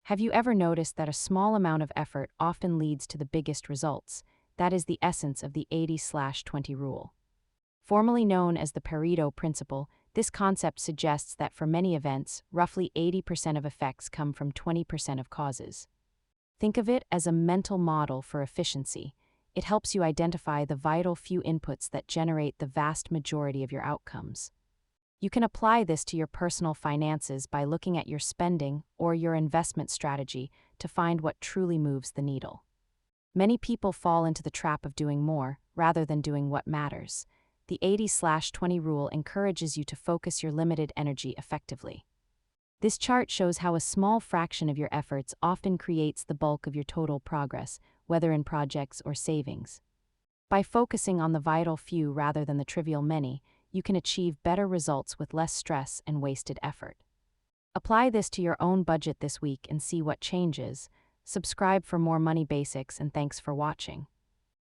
Have you ever noticed that a small amount of effort often leads to the biggest results? That is the essence of the 80/20 rule. Formerly known as the Pareto principle, this concept suggests that for many events, roughly 80% of effects come from 20% of causes. Think of it as a mental model for efficiency. It helps you identify the vital few inputs that generate the vast majority of your outcomes. You can apply this to your personal finances by looking at your spending or your investment strategy to find what truly moves the needle. Many people fall into the trap of doing more rather than doing what matters. The 80/20 rule encourages you to focus your limited energy effectively. This chart shows how a small fraction of your efforts often creates the bulk of your total progress, whether in projects or savings. By focusing on the vital few rather than the trivial many, you can achieve better results with less stress and wasted effort. Apply this to your own budget this week and see what changes. Subscribe for more money basics, and thanks for watching.